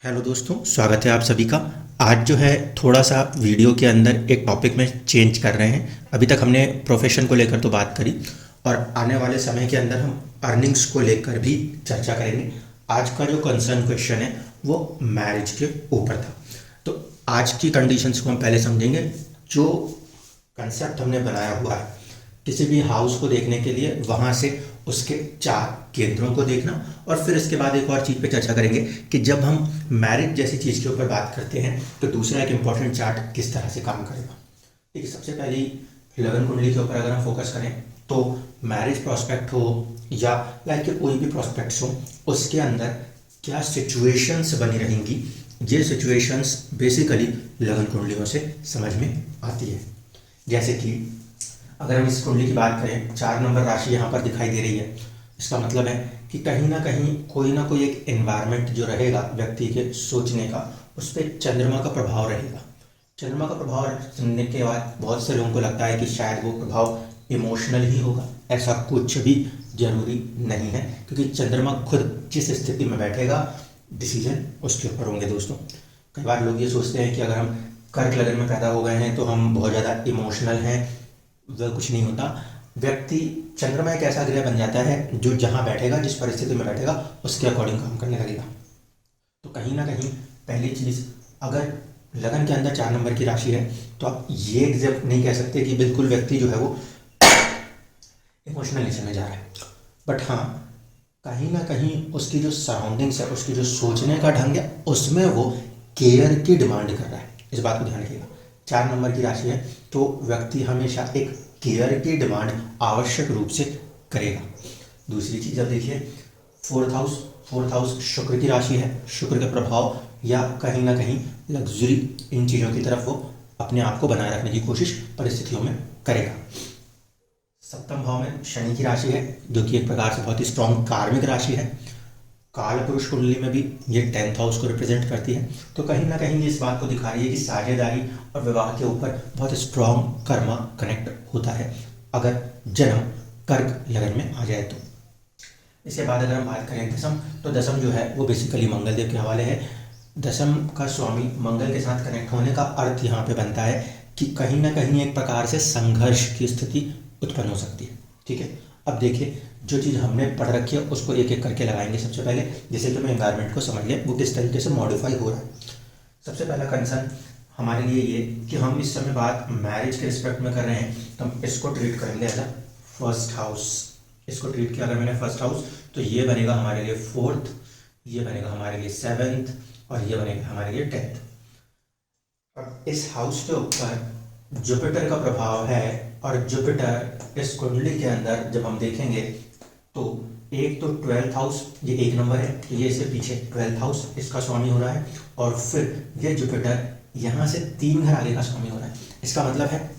Hello दोस्तों, स्वागत है आप सभी का। आज जो है थोड़ा सा वीडियो के अंदर एक टॉपिक में चेंज कर रहे हैं। अभी तक हमने प्रोफेशन को लेकर तो बात करी और आने वाले समय के अंदर हम अर्निंग्स को लेकर भी चर्चा करेंगे। आज का जो कंसर्न क्वेश्चन है वो मैरिज के ऊपर था। तो आज की कंडीशंस को हम पहले समझेंगे। जो कंसेप्ट हमने बनाया हुआ है किसी भी हाउस को देखने के लिए, वहाँ से उसके 4 केंद्रों को देखना और फिर इसके बाद एक और चीज़ पे चर्चा करेंगे कि जब हम मैरिज जैसी चीज़ के ऊपर बात करते हैं तो दूसरा एक इम्पॉर्टेंट चार्ट किस तरह से काम करेगा। ठीक है, सबसे पहले लगन कुंडली के ऊपर अगर हम फोकस करें तो मैरिज प्रॉस्पेक्ट हो या लाइक कोई भी प्रॉस्पेक्ट्स हो, उसके अंदर क्या सिचुएशंस बनी रहेंगी, ये सिचुएशंस बेसिकली लगन कुंडलियों से समझ में आती है। जैसे कि अगर हम इस कुंडली की बात करें, 4 नंबर राशि यहाँ पर दिखाई दे रही है। इसका मतलब है कि कहीं ना कोई एक एनवायरनमेंट जो रहेगा व्यक्ति के सोचने का, उस पर चंद्रमा का प्रभाव रहेगा। चंद्रमा का प्रभाव सुनने के बाद बहुत से लोगों को लगता है कि शायद वो प्रभाव इमोशनल ही होगा। ऐसा कुछ भी जरूरी नहीं है, क्योंकि चंद्रमा खुद जिस स्थिति में बैठेगा डिसीजन उसके ऊपर होंगे। दोस्तों, कई बार लोग ये सोचते हैं कि अगर हम कर्क लगन में पैदा हो गए हैं तो हम बहुत ज़्यादा इमोशनल हैं। वह कुछ नहीं होता। व्यक्ति, चंद्रमा एक ऐसा ग्रह बन जाता है जो जहाँ बैठेगा, जिस परिस्थिति में बैठेगा, उसके अकॉर्डिंग काम करने लगेगा। तो कहीं ना कहीं पहली चीज़, अगर लगन के अंदर 4 नंबर की राशि है तो आप ये एग्जैक्ट नहीं कह सकते कि बिल्कुल व्यक्ति जो है वो इमोशनल नेचर में जा रहा है। बट हाँ, कहीं ना कहीं उसकी जो सराउंडिंग्स है, उसकी जो सोचने का ढंग है, उसमें वो केयर की डिमांड कर रहा है। इस बात को ध्यान रखिएगा। 4 नंबर की राशि है तो व्यक्ति हमेशा एक केयर की डिमांड आवश्यक रूप से करेगा। दूसरी चीज़, अब देखिए फोर्थ हाउस शुक्र की राशि है। शुक्र का प्रभाव या कहीं ना कहीं लग्जरी, इन चीज़ों की तरफ वो अपने आप को बनाए रखने की कोशिश परिस्थितियों में करेगा। सप्तम भाव में शनि की राशि है, जो कि एक प्रकार से बहुत ही स्ट्रॉन्ग कार्मिक राशि है। काल पुरुष कुंडली में भी ये 10th हाउस को रिप्रेजेंट करती है। तो कहीं ना कहीं ये इस बात को दिखा रही है कि साझेदारी और विवाह के ऊपर बहुत स्ट्रॉन्ग कर्मा कनेक्ट होता है अगर जन्म कर्क लगन में आ जाए तो। इसके बाद अगर हम बात करें दसम, तो दसम जो है वो बेसिकली मंगल देव के हवाले है। दसम का स्वामी मंगल के साथ कनेक्ट होने का अर्थ यहाँ पे बनता है कि कहीं ना कहीं एक प्रकार से संघर्ष की स्थिति उत्पन्न हो सकती है। ठीक है, अब देखिए, जो चीज़ हमने पढ़ रखी है उसको एक एक करके लगाएंगे। सबसे पहले जैसे कि हमें एनवायरनमेंट को समझ लें वो किस तरीके से मॉडिफाई हो रहा है। सबसे पहला कंसर्न हमारे लिए ये कि हम इस समय बात मैरिज के रिस्पेक्ट में कर रहे हैं, तो हम इसको ट्रीट करेंगे एज अ फर्स्ट हाउस। इसको ट्रीट किया अगर मैंने फर्स्ट हाउस, तो ये बनेगा हमारे लिए 4th, ये बनेगा हमारे लिए 7th और ये बनेगा हमारे लिए 10th। अब इस हाउस के ऊपर जुपिटर का प्रभाव है और जुपिटर इस कुंडली के अंदर जब हम देखेंगे तो एक तो 12th हाउस, ये 1 नंबर है, तो ये इससे पीछे 12th हाउस इसका स्वामी हो रहा है और फिर ये जुपिटर यहाँ से 3 घर आगे का स्वामी हो रहा है। इसका मतलब है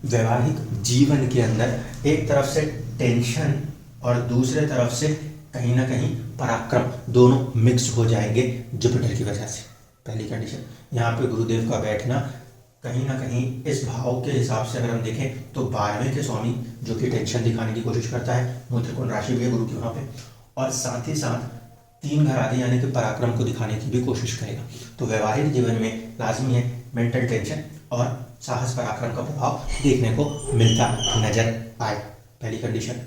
वैवाहिक जीवन के अंदर एक तरफ से टेंशन और दूसरे तरफ से कहीं ना कहीं पराक्रम, दोनों मिक्स हो जाएंगे जुपिटर की वजह से। पहली कंडीशन, यहाँ पे गुरुदेव का बैठना कहीं ना कहीं इस भाव के हिसाब से अगर हम देखें तो 12वें के स्वामी जो कि टेंशन दिखाने की कोशिश करता है, वो त्रिकोण राशि भी है गुरु की वहाँ पे, और साथ ही साथ 3 घर आगे यानी कि पराक्रम को दिखाने की भी कोशिश करेगा। तो वैवाहिक जीवन में लाजमी है मेंटल टेंशन और साहस पराक्रम का प्रभाव देखने को मिलता नजर आए, पहली कंडीशन।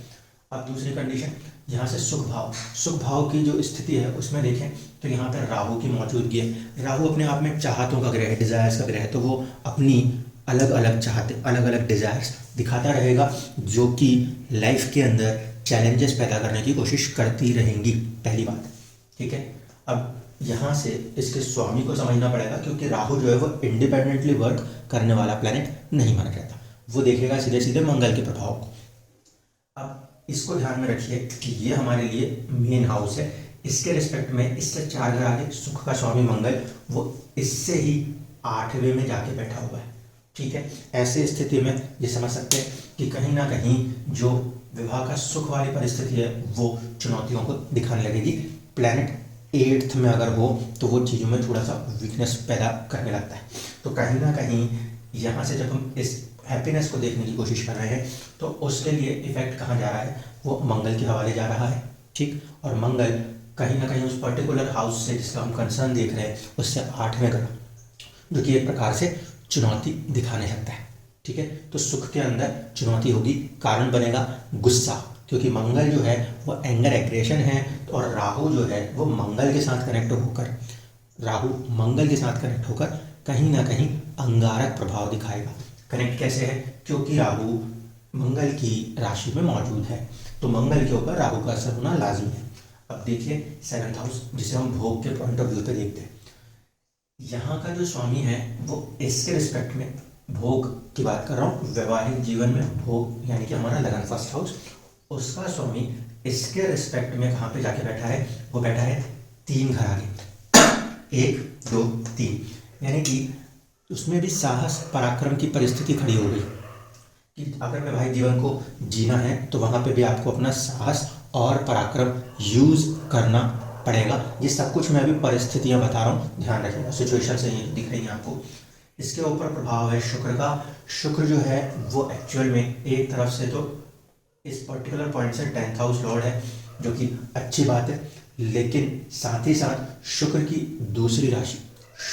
अब दूसरी कंडीशन, यहाँ से सुख भाव की जो स्थिति है उसमें देखें तो यहाँ पर राहु की मौजूदगी है। राहु अपने आप में चाहतों का ग्रह है, डिजायर्स का ग्रह है, तो वो अपनी अलग अलग चाहते, अलग अलग डिजायर्स दिखाता रहेगा जो कि लाइफ के अंदर चैलेंजेस पैदा करने की कोशिश करती रहेंगी, पहली बात। ठीक है, अब यहाँ से इसके स्वामी को समझना पड़ेगा, क्योंकि राहु जो है वो इंडिपेंडेंटली वर्क करने वाला प्लैनेट नहीं माना जाता, वो देखेगा सीधे सीधे मंगल के प्रभाव को। अब इसको ध्यान में रखिए कि ये हमारे लिए मेन हाउस है। इसके रिस्पेक्ट में इससे 4 घर आगे सुख का स्वामी मंगल, वो इससे ही 8वें में जाके बैठा हुआ है। ठीक है, ऐसे स्थिति में ये समझ सकते हैं कि कहीं ना कहीं जो विवाह का सुख वाली परिस्थिति है वो चुनौतियों को दिखाने लगेगी। प्लैनेट 8th में अगर हो तो वो चीज़ों में थोड़ा सा वीकनेस पैदा करने लगता है। तो कहीं ना कहीं यहाँ से जब हम इस हैप्पीनेस को देखने की कोशिश कर रहे हैं तो उसके लिए इफेक्ट कहाँ जा रहा है, वो मंगल के हवाले जा रहा है। ठीक, और मंगल कहीं ना कहीं उस पर्टिकुलर हाउस से जिसका हम कंसर्न देख रहे हैं उससे 8वें ग्रह, जो कि एक प्रकार से चुनौती दिखाने लगता है। ठीक है, तो सुख के अंदर चुनौती होगी, कारण बनेगा गुस्सा, क्योंकि मंगल जो है वो एंगर एग्रेशन है, और राहु जो है वो मंगल के साथ कनेक्ट होकर, राहु मंगल के साथ कनेक्ट होकर कहीं ना कहीं अंगारक प्रभाव दिखाएगा। कनेक्ट कैसे है? क्योंकि राहु मंगल की राशि में मौजूद है, तो मंगल के ऊपर राहु का असर होना लाजमी है। अब देखिए 7th हाउस, जिसे हम भोग के पॉइंट ऑफ व्यू पे देखते हैं, यहाँ का जो स्वामी है वो इसके रिस्पेक्ट में, भोग की बात कर रहा हूँ, वैवाहिक जीवन में भोग यानी कि हमारा लगन 1st हाउस, उसका स्वामी इसके रिस्पेक्ट में कहाँ पे जाके बैठा है? वो बैठा है 3 घर आगे, 1 2 3, यानी कि उसमें भी साहस पराक्रम की परिस्थिति खड़ी हो गई कि अगर वैवाहिक जीवन को जीना है तो वहाँ पे भी आपको अपना साहस और पराक्रम यूज करना पड़ेगा। ये सब कुछ मैं अभी परिस्थितियाँ बता रहा हूँ, ध्यान रखिएगा, सिचुएशन से ही दिख रही है आपको। इसके ऊपर प्रभाव है शुक्र का। शुक्र जो है वो एक्चुअल में एक तरफ से तो इस पर्टिकुलर पॉइंट से 10th हाउस लॉर्ड है, जो कि अच्छी बात है, लेकिन साथ ही साथ शुक्र की दूसरी राशि,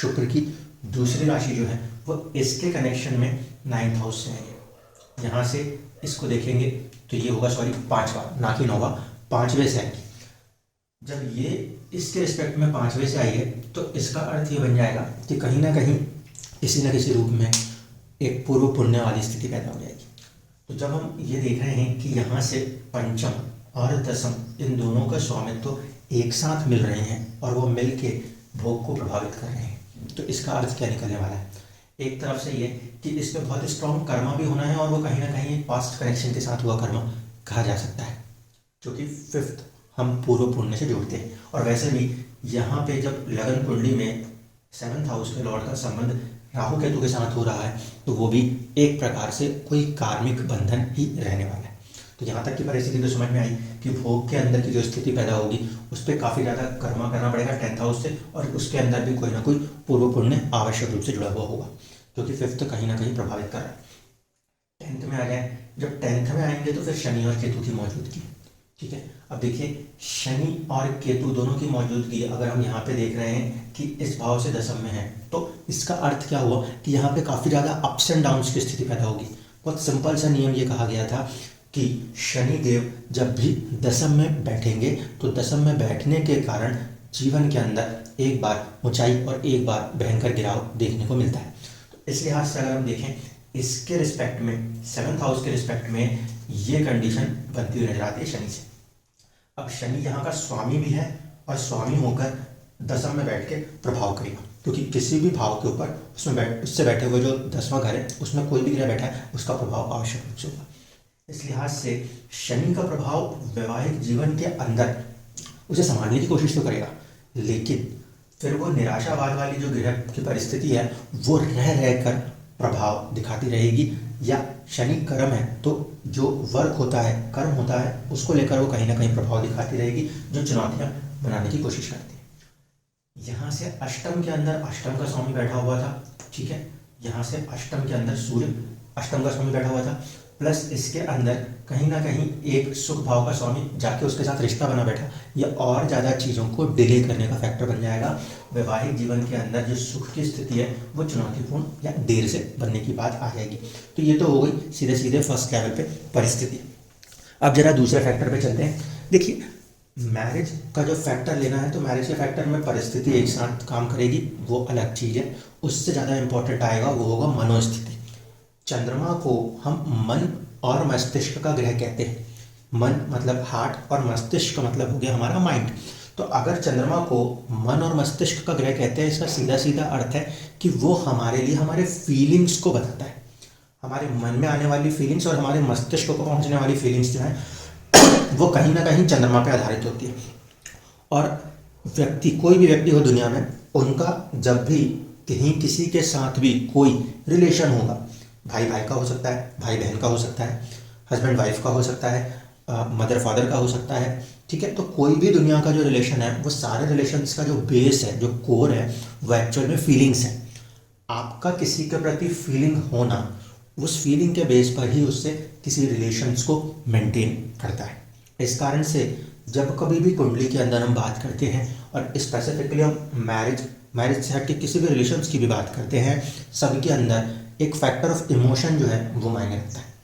शुक्र की दूसरी राशि जो है वो इसके कनेक्शन में 9th हाउस से है। यहाँ से इसको देखेंगे तो ये होगा, सॉरी 5वां, ना कि 9वां, 5वें से आएगी। जब ये इसके रिस्पेक्ट में 5वें से आई है तो इसका अर्थ ये बन जाएगा कि कहीं ना कहीं किसी न किसी रूप में एक पूर्व पुण्य वाली स्थिति पैदा हो जाएगी। तो जब हम ये देख रहे हैं कि यहाँ से पंचम और दसम, इन दोनों का स्वामित्व तो एक साथ मिल रहे हैं और वो मिल के भोग को प्रभावित कर रहे हैं, तो इसका अर्थ क्या निकलने वाला है? एक तरफ से ये कि इस पर बहुत स्ट्रॉन्ग कर्मा भी होना है, और वो कहीं ना कहीं पास्ट कनेक्शन के साथ हुआ कर्मा कहा जा सकता है, क्योंकि 5th हम पूर्व पुण्य से जोड़ते हैं। और वैसे भी यहाँ पे जब लगन कुंडली में 7th हाउस के लॉर्ड का संबंध राहु केतु के साथ हो रहा है, तो वो भी एक प्रकार से कोई कार्मिक बंधन ही रहने वाला है। तो यहाँ तक की परिस्थिति तो समझ में आई कि भोग के अंदर की जो स्थिति पैदा होगी उस पर काफ़ी ज़्यादा कर्मा करना पड़ेगा 10th हाउस से, और उसके अंदर भी कोई ना कोई पूर्व पुण्य आवश्यक रूप से जुड़ा हुआ होगा, क्योंकि 5th कहीं ना कहीं प्रभावित कर रहा है। 10th में आ जाए, जब 10th में आएंगे तो फिर शनि और केतु की मौजूदगी। ठीक है, अब देखिए शनि और केतु दोनों की मौजूदगी अगर हम यहाँ पे देख रहे हैं कि इस भाव से दसम में है, तो इसका अर्थ क्या हुआ कि यहाँ पे काफ़ी ज़्यादा अप्स एंड डाउन्स की स्थिति पैदा होगी। बहुत सिंपल सा नियम ये कहा गया था कि शनि देव जब भी दसम में बैठेंगे तो दसम में बैठने के कारण जीवन के अंदर एक बार ऊंचाई और एक बार भयंकर गिराव देखने को मिलता है। तो इस लिहाज से अगर हम देखें इसके रिस्पेक्ट में, 7th हाउस के रिस्पेक्ट में ये कंडीशन बनती हुई नजर आती है शनि से। अब शनि यहाँ का स्वामी भी है और स्वामी होकर दसम में बैठ के प्रभाव करेगा, क्योंकि किसी भी भाव के ऊपर उससे बैठे हुए जो 10वां घर है उसमें कोई भी ग्रह बैठा है उसका प्रभाव आवश्यक रूप से होगा। इस लिहाज से शनि का प्रभाव वैवाहिक जीवन के अंदर उसे संभालने की कोशिश तो करेगा, लेकिन फिर वो निराशावाद वाली जो ग्रह की परिस्थिति है वो रह कर प्रभाव दिखाती रहेगी। या शनि कर्म है तो जो वर्क होता है, कर्म होता है, उसको लेकर वो कहीं ना कहीं प्रभाव दिखाती रहेगी, जो चुनौतियां बनाने की कोशिश करती है। यहाँ से अष्टम के अंदर अष्टम का स्वामी बैठा हुआ था, ठीक है, यहाँ से अष्टम के अंदर सूर्य अष्टम का स्वामी बैठा हुआ था, प्लस इसके अंदर कहीं ना कहीं एक सुख भाव का स्वामी जाके उसके साथ रिश्ता बना बैठा, ये और ज़्यादा चीज़ों को डिले करने का फैक्टर बन जाएगा। वैवाहिक जीवन के अंदर जो सुख की स्थिति है वो चुनौतीपूर्ण या देर से बनने की बात आ जाएगी। तो ये तो हो गई सीधे सीधे फर्स्ट लेवल पे परिस्थिति। अब जरा दूसरे फैक्टर पे चलते हैं। देखिए मैरिज का जो फैक्टर लेना है तो मैरिज के फैक्टर में परिस्थिति एक साथ काम करेगी, वो अलग चीज़ है। उससे ज़्यादा इंपॉर्टेंट आएगा वो होगा मनोस्थिति। चंद्रमा को हम मन और मस्तिष्क का ग्रह कहते हैं। मन मतलब हार्ट और मस्तिष्क का मतलब हो गया हमारा माइंड। तो अगर चंद्रमा को मन और मस्तिष्क का ग्रह कहते हैं, इसका सीधा सीधा अर्थ है कि वो हमारे लिए हमारे फीलिंग्स को बताता है। हमारे मन में आने वाली फीलिंग्स और हमारे मस्तिष्क को पहुंचने वाली फीलिंग्स जो है वो कहीं ना कहीं चंद्रमा पे आधारित होती है। और व्यक्ति, कोई भी व्यक्ति हो दुनिया में, उनका जब भी कहीं किसी के साथ भी कोई रिलेशन होगा, भाई भाई का हो सकता है, भाई बहन का हो सकता है, हस्बैंड वाइफ का हो सकता है, मदर फादर का हो सकता है, ठीक है। तो कोई भी दुनिया का जो रिलेशन है वो सारे रिलेशंस का जो बेस है, जो कोर है, वो एक्चुअल में फीलिंग्स है। आपका किसी के प्रति फीलिंग होना, उस फीलिंग के बेस पर ही उससे किसी रिलेशंस को मेंटेन करता है। इस कारण से जब कभी भी कुंडली के अंदर हम बात करते हैं और स्पेसिफिकली हम मैरिज से हट के किसी भी रिलेशंस की भी बात करते हैं, सबके अंदर एक फैक्टर ऑफ इमोशन जो है वो मायने रखता है।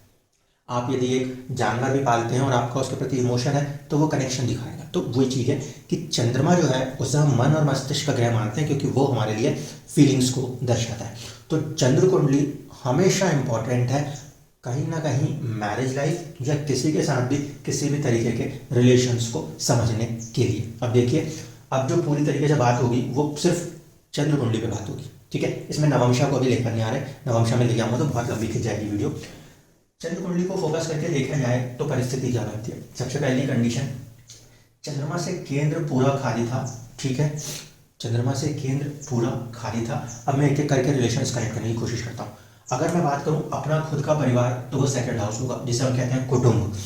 आप यदि एक जानवर भी पालते हैं और आपका उसके प्रति इमोशन है तो वो कनेक्शन दिखाएगा। तो वही चीज़ है कि चंद्रमा जो है उसे हम मन और मस्तिष्क का ग्रह मानते हैं, क्योंकि वो हमारे लिए फीलिंग्स को दर्शाता है। तो चंद्र कुंडली हमेशा इम्पॉर्टेंट है कहीं ना कहीं मैरिज लाइफ या किसी के साथ भी किसी भी तरीके के रिलेशंस को समझने के लिए। अब देखिए, अब जो पूरी तरीके से बात होगी वो सिर्फ चंद्र कुंडली पे बात होगी, ठीक है। इसमें नवंशा को भी लेकर नहीं आ रहे, नवंशा में ले जाऊंगा तो बहुत लंबी खिंच जाएगी वीडियो। चंद्र कुंडली को फोकस करके देखा जाए तो परिस्थिति क्या बनती है। सबसे पहली कंडीशन, चंद्रमा से केंद्र पूरा खाली था, ठीक है। चंद्रमा से केंद्र पूरा खाली था। अब मैं एक एक करके रिलेशंस कनेक्ट करने की कोशिश करता हूँ। अगर मैं बात करूँ अपना खुद का परिवार तो वो सेकंड हाउस होगा, जिसे हम कहते हैं कुटुंब,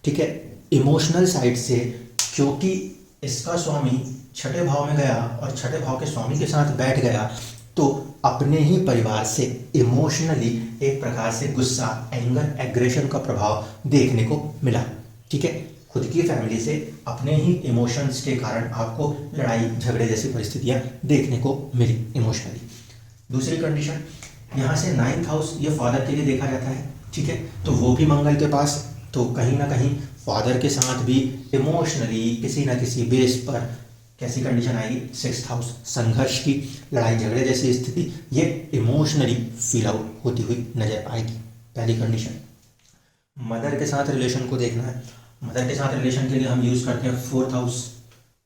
ठीक है। इमोशनल साइड से, क्योंकि इसका स्वामी छठे भाव में गया और छठे भाव के स्वामी के साथ बैठ गया, तो अपने ही परिवार से इमोशनली एक प्रकार से गुस्सा, एंगर, एग्रेशन का प्रभाव देखने को मिला, ठीक है। खुद की फैमिली से अपने ही इमोशंस के कारण आपको लड़ाई झगड़े जैसी परिस्थितियां देखने को मिली इमोशनली। दूसरी कंडीशन, यहाँ से 9th हाउस ये फादर के लिए देखा जाता है, ठीक है। तो वो भी मंगल के पास, तो कहीं ना कहीं फादर के साथ भी इमोशनली किसी ना किसी बेस पर कैसी कंडीशन आएगी, 6th हाउस, संघर्ष की, लड़ाई झगड़े जैसी स्थिति ये इमोशनली फील आउट होती हुई नजर आएगी। पहली कंडीशन। मदर के साथ रिलेशन को देखना है। मदर के साथ रिलेशन के लिए हम यूज़ करते हैं 4th हाउस,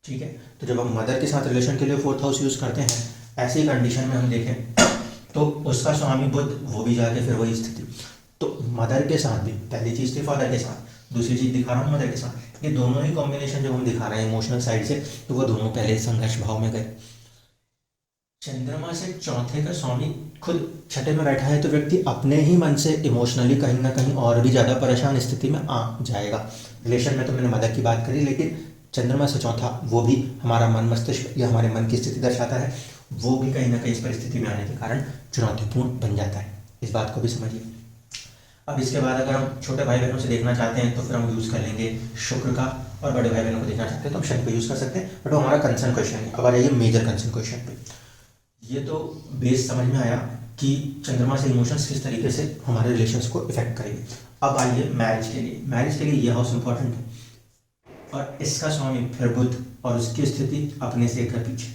ठीक है। तो जब हम मदर के साथ रिलेशन के लिए 4th हाउस यूज़ करते हैं, ऐसी कंडीशन में हम देखें तो उसका स्वामी बुध, वो भी जाके फिर वही स्थिति। तो मदर के साथ भी, पहली चीज़ थी फादर के साथ, दूसरी चीज़ दिखा रहा हूँ मदर के साथ, ये दोनों ही कॉम्बिनेशन जब हम दिखा रहे हैं इमोशनल साइड से, तो वो दोनों पहले संघर्ष भाव में गए। चंद्रमा से चौथे का स्वामी खुद छठे में बैठा है, तो व्यक्ति अपने ही मन से इमोशनली कहीं ना कहीं और भी ज़्यादा परेशान स्थिति में आ जाएगा। रिलेशन में तो मैंने मदर की बात करी, लेकिन चंद्रमा से चौथा वो भी हमारा मन मस्तिष्क या हमारे मन की स्थिति दर्शाता है, वो भी कहीं ना कहीं इस परिस्थिति में आने के कारण चुनौतीपूर्ण बन जाता है। इस बात को भी समझिए। अब इसके बाद अगर हम छोटे भाई बहनों से देखना चाहते हैं तो फिर हम यूज़ कर लेंगे शुक्र का, और बड़े भाई बहनों को देखना चाहते हैं तो हम शनि को यूज़ कर सकते हैं। बट वो हमारा कंसर्न क्वेश्चन है। अब आ जाइए मेजर कंसर्न क्वेश्चन पे। ये तो बेस समझ में आया कि चंद्रमा से इमोशंस किस तरीके से हमारे रिलेशंस को इफेक्ट करेंगे। अब आइए मैरिज के लिए। मैरिज के लिए ये हाउस इंपॉर्टेंट है और इसका स्वामी फिर बुध, और उसकी स्थिति अपने से एक घर पीछे,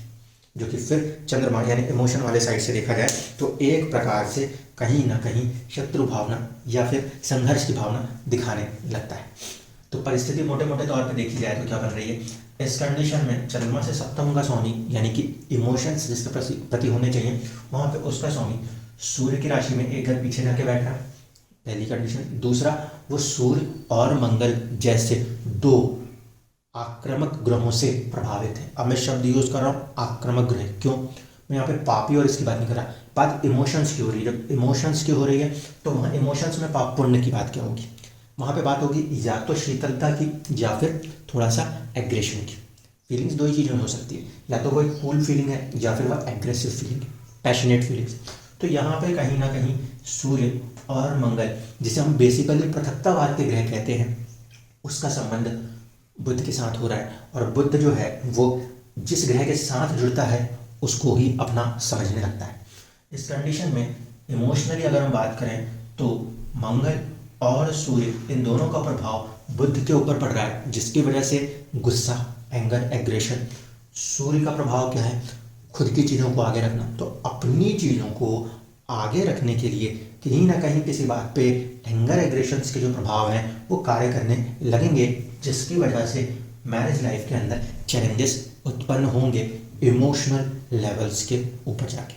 जो कि फिर चंद्रमा यानी इमोशन वाले साइड से देखा जाए तो एक प्रकार से कहीं ना कहीं शत्रु भावना या फिर संघर्ष की भावना दिखाने लगता है। तो परिस्थिति मोटे मोटे तौर पे देखी जाए तो क्या बन रही है, इस कंडीशन में चंद्रमा से सप्तम का स्वामी यानी कि इमोशंस जिसके प्रति होने चाहिए, वहाँ पे उसका स्वामी सूर्य की राशि में एक घर पीछे जाके बैठ रहा है, पहली कंडीशन। दूसरा, वो सूर्य और मंगल जैसे दो आक्रामक ग्रहों से प्रभावित है। अब मैं शब्द यूज कर रहा हूँ आक्रामक ग्रह, क्यों? मैं यहाँ पे पापी और इसकी बात नहीं कर रहा, बात इमोशंस की हो रही है। जब इमोशंस की हो रही है तो वहाँ इमोशंस में पाप पुण्य की बात क्या होगी? वहाँ पे बात होगी या तो शीतलता की या फिर थोड़ा सा एग्रेशन की। फीलिंग्स दो ही चीज़ों में हो सकती है, या तो वो एक कूल फीलिंग है या फिर वह एग्रेसिव फीलिंग है, पैशनेट फीलिंग्स। तो यहाँ पे कहीं ना कहीं सूर्य और मंगल, जिसे हम बेसिकली पृथकतावाद के ग्रह कहते हैं, उसका संबंध बुध के साथ हो रहा है। और बुध जो है वो जिस ग्रह के साथ जुड़ता है उसको ही अपना समझने लगता है। इस कंडीशन में इमोशनली अगर हम बात करें तो मंगल और सूर्य इन दोनों का प्रभाव बुध के ऊपर पड़ रहा है, जिसकी वजह से गुस्सा, एंगर, एग्रेशन। सूर्य का प्रभाव क्या है? खुद की चीज़ों को आगे रखना। तो अपनी चीज़ों को आगे रखने के लिए कहीं ना कहीं किसी बात पे एंगर, एग्रेशंस के जो प्रभाव हैं वो कार्य करने लगेंगे, जिसकी वजह से मैरिज लाइफ के अंदर चैलेंजेस उत्पन्न होंगे इमोशनल लेवल्स के ऊपर जाके।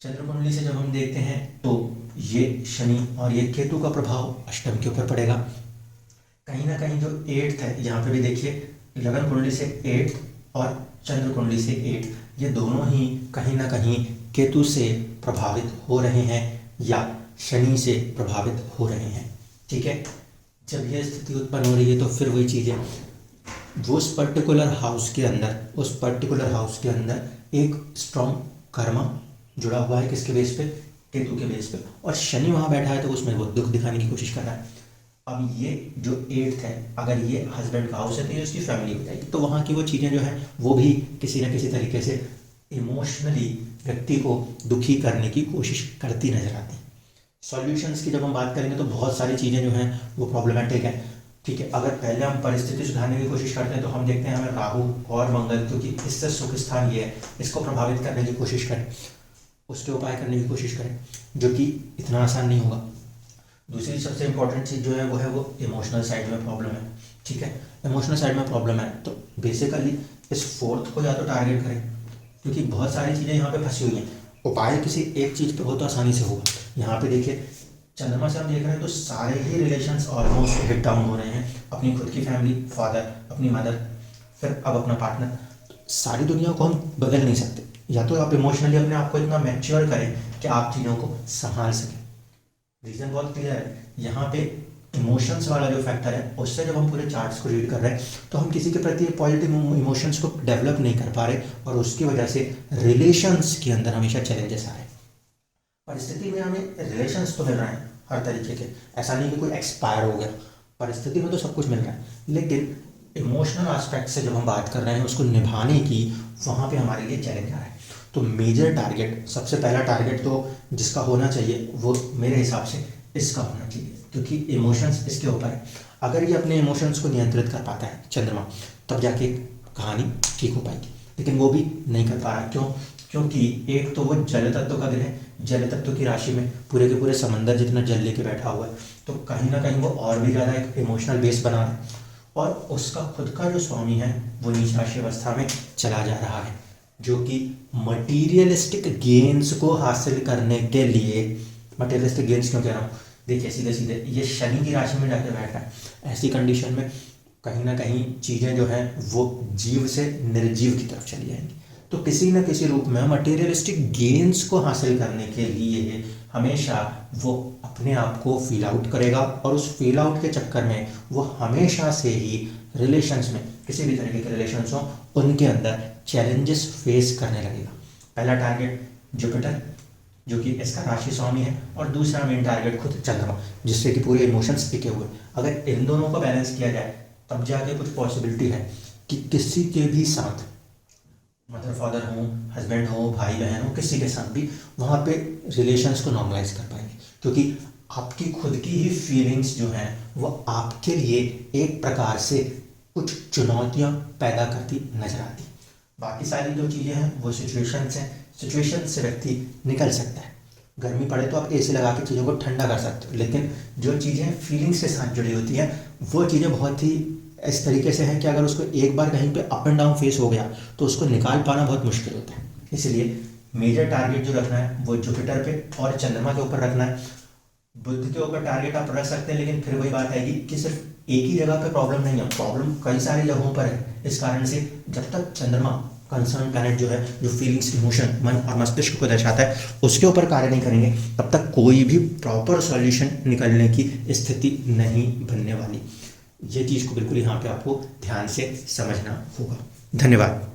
चंद्र कुंडली से जब हम देखते हैं तो ये शनि और ये केतु का प्रभाव अष्टम के ऊपर पड़ेगा। कहीं ना कहीं जो 8th है, यहाँ पे भी देखिए लगन कुंडली से 8 और चंद्र कुंडली से 8, ये दोनों ही कहीं ना कहीं केतु से प्रभावित हो रहे हैं या शनि से प्रभावित हो रहे हैं, ठीक है। जब यह स्थिति उत्पन्न हो रही है तो फिर वही चीज़ है, वो उस पर्टिकुलर हाउस के अंदर एक स्ट्रॉन्ग कर्मा जुड़ा हुआ है। किसके बेस पे? केतु के बेस पे। और शनि वहाँ बैठा है तो उसमें वो दुख दिखाने की कोशिश कर रहा है। अब ये जो 8th है, अगर ये हस्बैंड का हाउस है तो ये उसकी फैमिली हो जाएगी, तो वहाँ की वो चीज़ें जो है वो भी किसी न किसी तरीके से इमोशनली व्यक्ति को दुखी करने की कोशिश करती नजर आती है। सॉल्यूशंस की जब हम बात करेंगे तो बहुत सारी चीज़ें जो हैं वो प्रॉब्लमेटिक हैं, ठीक है। अगर पहले हम परिस्थिति सुधारने की कोशिश करते हैं तो हम देखते हैं हमें राहु और मंगल, क्योंकि इससे सुख स्थान ये है, इसको प्रभावित करने की कोशिश करें, उसके उपाय करने की कोशिश करें, जो कि इतना आसान नहीं होगा। दूसरी सबसे इंपॉर्टेंट चीज़ जो है वो इमोशनल साइड में प्रॉब्लम है, ठीक है। इमोशनल साइड में प्रॉब्लम है तो बेसिकली इस 4th को या तो टारगेट करें, क्योंकि बहुत सारी चीज़ें यहाँ पे फंसी हुई हैं। उपाय किसी एक चीज़ पे हो तो आसानी से होगा। यहाँ पे देखिए चंद्रमा से हम देख रहे हैं तो सारे ही रिलेशंस ऑलमोस्ट हिट डाउन हो रहे हैं। अपनी खुद की फैमिली, फादर, अपनी मदर, फिर अब अपना पार्टनर। सारी दुनिया को हम बदल नहीं सकते, या तो आप इमोशनली अपने आप को इतना मैच्योर करें कि आप चीज़ों को संभाल सकें। रीज़न बहुत क्लियर है, यहाँ पे इमोशंस वाला जो फैक्टर है उससे जब हम पूरे चार्ट्स को रीड कर रहे हैं तो हम किसी के प्रति पॉजिटिव इमोशंस को डेवलप नहीं कर पा रहे, और उसकी वजह से रिलेशंस के अंदर हमेशा चैलेंजेस आ रहे हैं। परिस्थिति में हमें रिलेशंस तो मिल रहे हैं हर तरीके के, ऐसा नहीं कि कोई एक्सपायर हो गया, परिस्थिति में तो सब कुछ मिल रहा है, लेकिन इमोशनल एस्पेक्ट से जब हम बात कर रहे हैं उसको निभाने की, वहाँ पे हमारे लिए चैलेंज आ रहा है। तो मेजर टारगेट, सबसे पहला टारगेट तो जिसका होना चाहिए वो मेरे हिसाब से इसका होना चाहिए, क्योंकि इमोशंस इसके ऊपर है। अगर ये अपने इमोशंस को नियंत्रित कर पाता है चंद्रमा, तब जाके कहानी ठीक हो पाएगी, लेकिन वो भी नहीं कर पा रहा। क्यों? क्योंकि एक तो वो जल तत्व का ग्रह, जल तत्व की राशि में पूरे के पूरे समंदर जितना जल लेके बैठा हुआ है, तो कहीं ना कहीं वो और भी ज़्यादा एक इमोशनल बेस बना रहा है, और उसका खुद का जो स्वामी है वो नीच राशि अवस्था में चला जा रहा है, जो कि मटीरियलिस्टिक गेन्स को हासिल करने के लिए, मटीरियलिस्टिक गेन्स क्यों कह रहा हूँ, देखिए सीधे सीधे ये शनि की राशि में जाके बैठ रहा है। ऐसी कंडीशन में कहीं ना कहीं चीज़ें जो हैं वो जीव से निर्जीव की तरफ चली जाएंगी। तो किसी न किसी रूप में मटीरियलिस्टिक गेन्स को हासिल करने के लिए हमेशा वो अपने आप को फील आउट करेगा, और उस फील आउट के चक्कर में वो हमेशा से ही रिलेशंस में, किसी भी तरीके के रिलेशंस हो उनके अंदर चैलेंजेस फेस करने लगेगा। पहला टारगेट जुपिटर, जो कि इसका राशि स्वामी है, और दूसरा मेन टारगेट खुद चंद्रमा, जिससे कि पूरे इमोशंस टिके हुए। अगर इन दोनों को बैलेंस किया जाए तब जाके कुछ पॉसिबिलिटी है कि किसी के भी साथ, मदर फादर हो, हस्बैंड हो, भाई बहन हो, किसी के साथ भी वहाँ पे रिलेशंस को नॉर्मलाइज कर पाएंगे, क्योंकि आपकी खुद की ही फीलिंग्स जो हैं वो आपके लिए एक प्रकार से कुछ चुनौतियाँ पैदा करती नजर आती। बाकी सारी जो चीज़ें हैं वो सिचुएशंस हैं, सिचुएशन से व्यक्ति निकल सकता है। गर्मी पड़े तो आप एसी लगा के चीज़ों को ठंडा कर सकते हो, लेकिन जो चीज़ें फीलिंग्स के साथ जुड़ी होती हैं वो चीज़ें बहुत ही इस तरीके से है कि अगर उसको एक बार कहीं पे अप एंड डाउन फेस हो गया तो उसको निकाल पाना बहुत मुश्किल होता है। इसलिए मेजर टारगेट जो रखना है वो जुपिटर पे और चंद्रमा के ऊपर रखना है। बुध के ऊपर टारगेट आप रख सकते हैं, लेकिन फिर वही बात आएगी कि सिर्फ एक ही जगह पे प्रॉब्लम नहीं है, प्रॉब्लम कई सारी जगहों पर है। इस कारण से जब तक चंद्रमा कंसर्न प्लैनेट जो है, जो फीलिंग्स, इमोशन, मन और मस्तिष्क को दर्शाता है, उसके ऊपर कार्य नहीं करेंगे तब तक कोई भी प्रॉपर सॉल्यूशन निकलने की स्थिति नहीं बनने वाली। ये चीज़ को बिल्कुल यहाँ पे आपको ध्यान से समझना होगा। धन्यवाद।